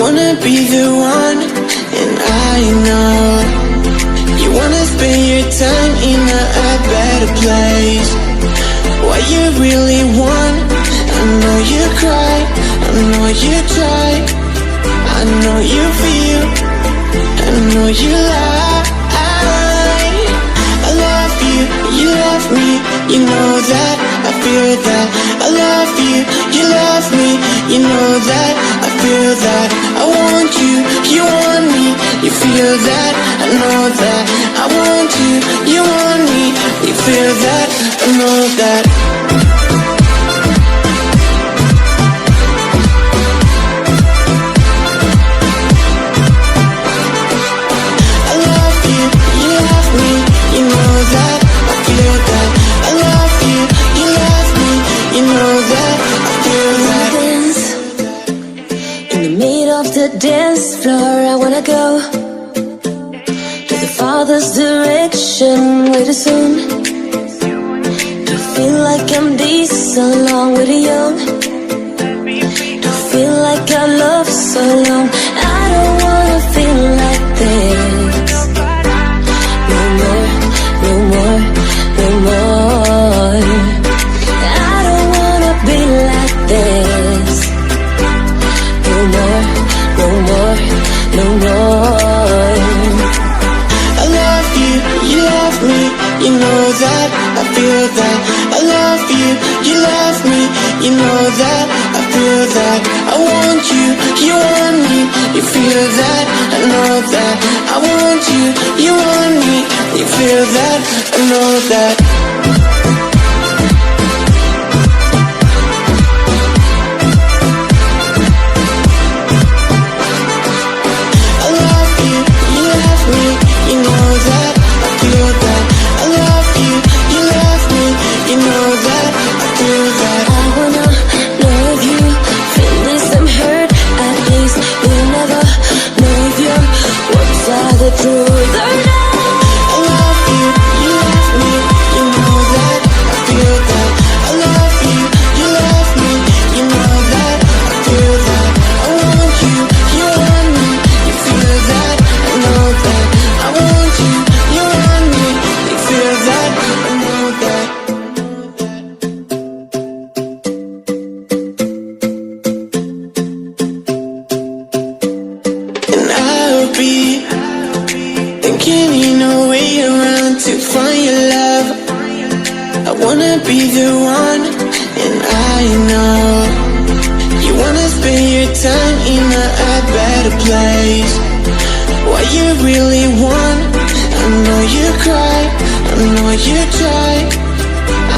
wanna be the one, and I know you wanna spend your time in a better place. What you really want, I know you cry, I know you try, I know you feel, I know you lie. I love you, you love me, you know that, I feel that. I love you, you love me, you know that, I feel that. I want you, you want me, you feel that, I know that. I want you, you want me, you feel that, I know that. The dance floor, I wanna go to the Father's direction way too soon. To feel like I'm decent along with the young. To feel like I love so long. I don't wanna feel like this. No more, no more, no more. I don't wanna be like this. No more, no more, no more. I love you, you love me, you know that, I feel that. I love you, you love me, you know that, I feel that. I want you, you want me, you feel that, I know that. I want you, you want me, you feel that, I know that. Thinking in a way around to find your love. I wanna be the one, and I know you wanna spend your time in a better place. What you really want, I know you cry, I know you try,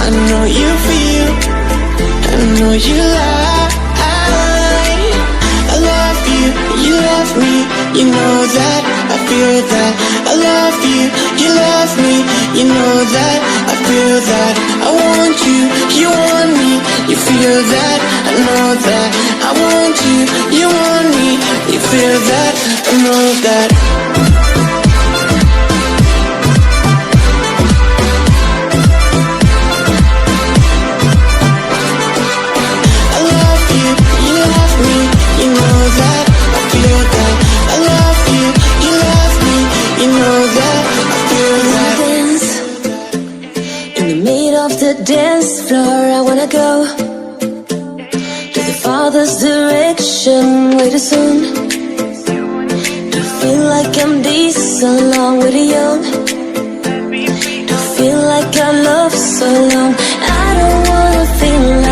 I know you feel, I know you lie. I love you, you love me, you know that, I feel that. I love you, you love me, you know that, I feel that. I want you, you want me, you feel that, I know that. I want you, you want me, you feel that, I know that. The dance floor, I wanna go to the Father's direction way too soon. To feel like I'm decent along with the young. To feel like I love so long. I don't wanna feel like